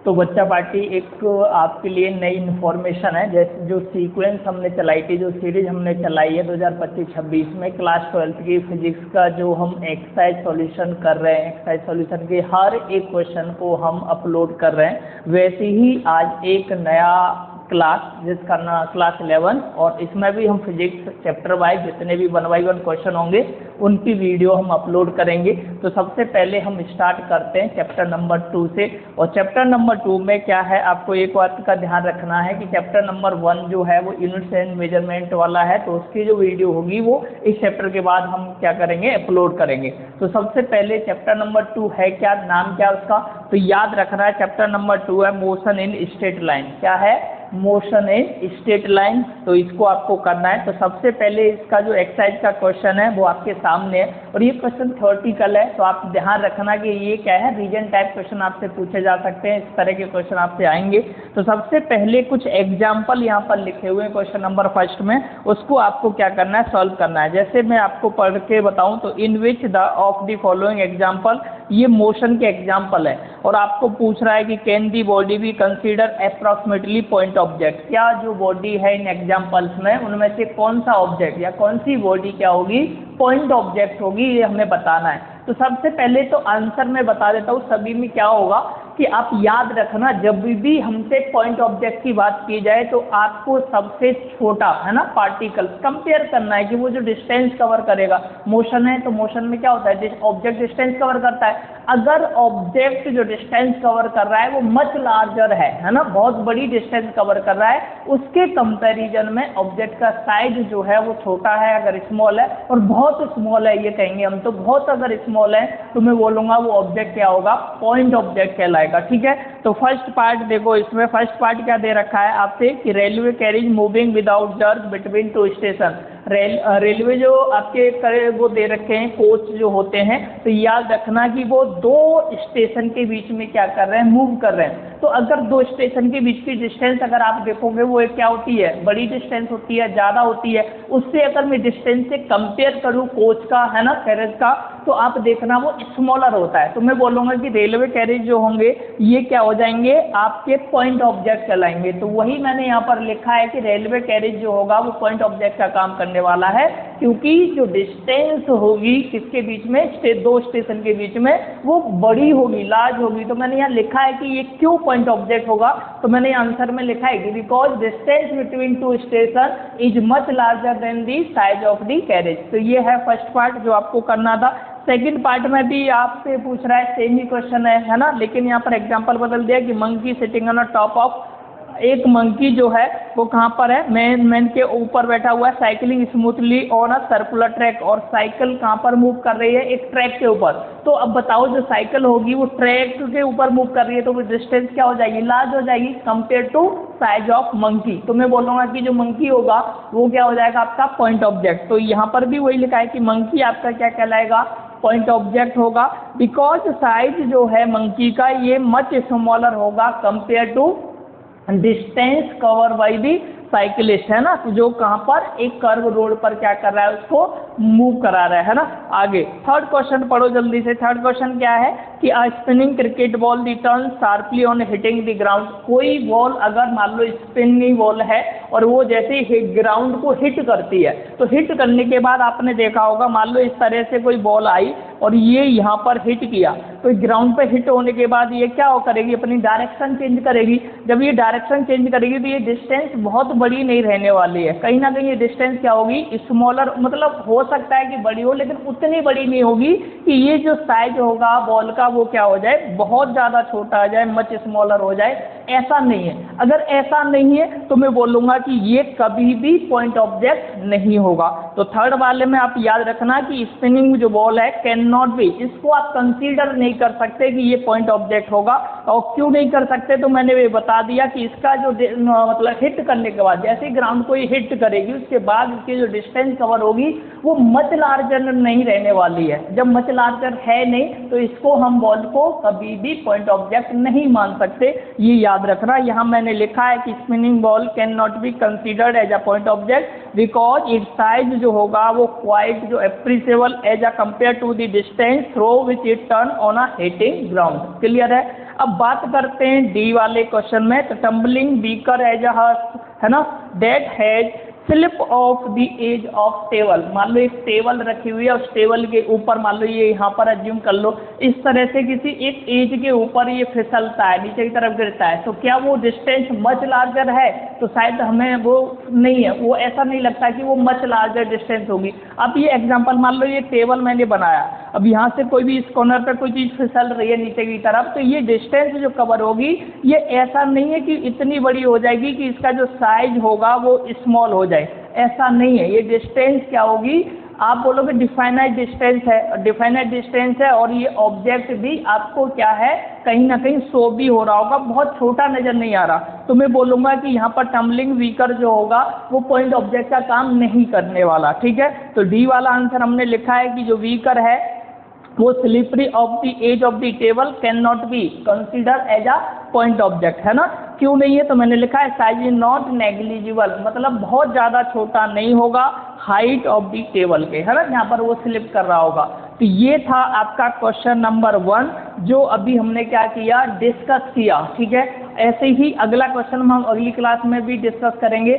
तो बच्चा पार्टी एक आपके लिए नई इन्फॉर्मेशन है। जैसे जो सीक्वेंस हमने चलाई थी, जो सीरीज हमने चलाई है 2025-26 में क्लास 12th की फिजिक्स का, जो हम एक्सरसाइज सॉल्यूशन कर रहे हैं, एक्सरसाइज सॉल्यूशन के हर एक क्वेश्चन को हम अपलोड कर रहे हैं, वैसे ही आज एक नया क्लास जिसका नाम क्लास 11, और इसमें भी हम फिजिक्स चैप्टर वाइज जितने भी 1 बाई 1 क्वेश्चन होंगे उनकी वीडियो हम अपलोड करेंगे। तो सबसे पहले हम स्टार्ट करते हैं चैप्टर नंबर 2 से। और चैप्टर नंबर 2 में क्या है, आपको एक बात का ध्यान रखना है कि चैप्टर नंबर 1 जो है वो यूनिट्स एंड मेजरमेंट वाला है, तो उसकी जो वीडियो होगी वो इस चैप्टर के बाद हम क्या करेंगे, अपलोड करेंगे। तो सबसे पहले चैप्टर नंबर 2 है क्या, नाम क्या उसका, तो याद रखना है चैप्टर नंबर 2 है मोशन इन स्ट्रेट लाइन। क्या है, मोशन इन स्ट्रेट लाइन। तो इसको आपको करना है। तो सबसे पहले इसका जो एक्सरसाइज का क्वेश्चन है वो आपके सामने है, और ये क्वेश्चन थ्योरेटिकल है, तो आप ध्यान रखना कि ये क्या है, रीजन टाइप क्वेश्चन आपसे पूछे जा सकते हैं, इस तरह के क्वेश्चन आपसे आएंगे। तो सबसे पहले कुछ एग्जाम्पल यहाँ पर लिखे हुए हैं क्वेश्चन नंबर 1 में, उसको आपको क्या करना है, सॉल्व करना है। जैसे मैं आपको पढ़ के बताऊँ तो in which the of the following example, ये मोशन के एग्जाम्पल है, और आपको पूछ रहा है कि can the body be consider approximately point object. क्या जो बॉडी है इन एग्जाम्पल्स में उनमें से कौन सा ऑब्जेक्ट या कौन सी बॉडी क्या होगी, पॉइंट ऑब्जेक्ट होगी, ये हमें बताना है। तो सबसे पहले तो आंसर मैं बता देता हूँ, सभी में क्या होगा कि आप याद रखना, जब भी हमसे पॉइंट ऑब्जेक्ट की बात की जाए तो आपको सबसे छोटा है ना पार्टिकल कंपेयर करना है कि वो जो डिस्टेंस कवर करेगा, मोशन है तो मोशन में क्या होता है, ऑब्जेक्ट डिस्टेंस कवर करता है। अगर ऑब्जेक्ट जो डिस्टेंस कवर कर रहा है वो मच लार्जर है ना, बहुत बड़ी डिस्टेंस कवर कर रहा है, उसके कंपैरिजन में ऑब्जेक्ट का साइज जो है वो छोटा है अगर स्मॉल है, और बहुत स्मॉल है ये कहेंगे हम, तो बहुत अगर स्मॉल है तो मैं बोलूँगा वो ऑब्जेक्ट क्या होगा, पॉइंट ऑब्जेक्ट कहलाएगा। ठीक है, तो फर्स्ट पार्ट देखो, इसमें फर्स्ट पार्ट क्या दे रखा है आपसे कि railway carriage moving without jerk between 2 station. Railway जो आपके वो दे रखे हैं, कोच जो होते हैं, तो याद रखना कि वो 2 स्टेशन के बीच में क्या कर रहे हैं, मूव कर रहे हैं। तो अगर 2 स्टेशन के बीच की डिस्टेंस अगर आप देखोगे वो एक क्या होती है, बड़ी डिस्टेंस होती है, ज़्यादा होती है। उससे अगर मैं डिस्टेंस से कंपेयर करूँ कोच का है ना, कैरेज का, तो आप देखना वो स्मॉलर होता है। तो मैं बोलूँगा कि रेलवे कैरेज जो होंगे ये क्या हो जाएंगे, आपके पॉइंट ऑब्जेक्ट कहलाएंगे। तो वही मैंने यहाँ पर लिखा है कि रेलवे कैरेज जो होगा वो पॉइंट ऑब्जेक्ट का काम करने वाला है, क्योंकि जो डिस्टेंस होगी किसके बीच में, 2 स्टेशन के बीच में, वो बड़ी होगी, लार्ज होगी। तो मैंने यहाँ लिखा है कि ये क्यों पॉइंट ऑब्जेक्ट होगा, तो मैंने आंसर में लिखा है कि because distance between 2 station is much larger than the size of the carriage. तो ये है फर्स्ट पार्ट जो आपको करना था। सेकंड पार्ट में भी आपसे पूछ रहा है, सेम ही क्वेश्चन है ना, लेकिन यहाँ पर एग्जांपल बदल दिया कि monkey sitting on top of, एक मंकी जो है वो कहाँ पर है, मैन के ऊपर बैठा हुआ है, cycling smoothly on a circular track, और साइकिल कहाँ पर मूव कर रही है, एक ट्रैक के ऊपर। तो अब बताओ जो साइकिल होगी वो ट्रैक के ऊपर मूव कर रही है, तो वो डिस्टेंस क्या हो जाएगी, लार्ज हो जाएगी compare to size of monkey. तो मैं बोलूँगा कि जो मंकी होगा वो क्या हो जाएगा, आपका पॉइंट ऑब्जेक्ट। तो यहाँ पर भी वही लिखा है कि मंकी आपका क्या कहलाएगा, पॉइंट ऑब्जेक्ट होगा, बिकॉज साइज जो है मंकी का ये मच स्मॉलर होगा compare to distance cover by the cyclist, है ना, तो जो कहाँ पर एक कर्व रोड पर क्या कर रहा है, उसको मूव करा रहा है ना। आगे थर्ड क्वेश्चन पढ़ो जल्दी से। थर्ड क्वेश्चन क्या है कि a spinning cricket ball the turn sharply on hitting the ground. कोई बॉल अगर मान लो स्पिनिंग बॉल है और वो जैसे ही ग्राउंड को हिट करती है, तो हिट करने के बाद आपने देखा होगा, मान लो इस तरह से कोई बॉल आई और ये यहाँ पर हिट किया, तो ग्राउंड पर हिट होने के बाद ये क्या करेगी, अपनी डायरेक्शन चेंज करेगी। जब ये डायरेक्शन चेंज करेगी तो ये डिस्टेंस बहुत बड़ी नहीं रहने वाली है, कहीं ना कहीं ये डिस्टेंस क्या होगी, स्मॉलर, मतलब हो सकता है कि बड़ी हो लेकिन उतनी बड़ी नहीं होगी कि ये जो साइज होगा बॉल का वो क्या हो जाए, बहुत ज़्यादा छोटा आ जाए, मच स्मॉलर हो जाए, ऐसा नहीं है। अगर ऐसा नहीं है तो मैं बोलूँगा कि ये कभी भी पॉइंट ऑब्जेक्ट नहीं होगा। तो थर्ड वाले में आप याद रखना कि स्पिनिंग जो बॉल है कैन नॉट बी, इसको आप कंसीडर नहीं कर सकते कि ये पॉइंट ऑब्जेक्ट होगा। और क्यों नहीं कर सकते, तो मैंने ये बता दिया कि इसका जो मतलब हिट करने के बाद जैसे ग्राउंड को ये हिट करेगी उसके बाद इसकी जो डिस्टेंस कवर होगी वो मच लार्जर नहीं रहने वाली है। जब मच लार्जर है नहीं तो इसको हम बॉल को कभी भी पॉइंट ऑब्जेक्ट नहीं मान सकते, ये याद रखना, यहाँ मैंने लिखा है कि spinning ball can not be considered as a point object because it size जो होगा वो क्वाइट जो appreciable as a compare to the distance through which it turn on a hitting ground. Clear है। अब बात करते हैं डी वाले क्वेश्चन में। तो टम्बलिंग बीकर एज अ है ना that has slip off the edge of table. मान लो एक टेबल रखी हुई है, उस टेबल के ऊपर मान लो ये यहाँ पर अज्यूम कर लो इस तरह से किसी एक एज के ऊपर ये फिसलता है, नीचे की तरफ गिरता है, तो क्या वो डिस्टेंस मच लार्जर है? तो शायद हमें वो नहीं है, वो ऐसा नहीं लगता कि वो मच लार्जर डिस्टेंस होगी। अब ये एग्जाम्पल मान लो ये टेबल मैंने बनाया, अब यहाँ से कोई भी इस कॉर्नर पर कोई चीज़ फिसल रही है नीचे की तरफ, तो ये डिस्टेंस जो कवर होगी ये ऐसा नहीं है कि इतनी बड़ी हो जाएगी कि इसका जो साइज होगा वो स्मॉल हो जाए, ऐसा नहीं है। ये डिस्टेंस क्या होगी, आप बोलोगे डिफाइनाइट डिस्टेंस है, डिफाइनाइट डिस्टेंस है, और ये ऑब्जेक्ट भी आपको क्या है कहीं ना कहीं शो भी हो रहा होगा, बहुत छोटा नज़र नहीं आ रहा, तो मैं बोलूँगा कि यहाँ पर टम्बलिंग व्हीकर जो होगा वो पॉइंट ऑब्जेक्ट का काम नहीं करने वाला। ठीक है, तो डी वाला आंसर हमने लिखा है कि जो व्हीकर है वो slippery off the edge of the table can not be consider as a point object, है ना। क्यों नहीं है, तो मैंने लिखा है साइज इज नॉट नेग्लिजिबल, मतलब बहुत ज़्यादा छोटा नहीं होगा हाइट ऑफ द टेबल के, है ना, यहाँ पर वो स्लिप कर रहा होगा। तो ये था आपका क्वेश्चन नंबर 1 जो अभी हमने क्या किया, डिस्कस किया। ठीक है, ऐसे ही अगला क्वेश्चन हम अगली क्लास में भी डिस्कस करेंगे।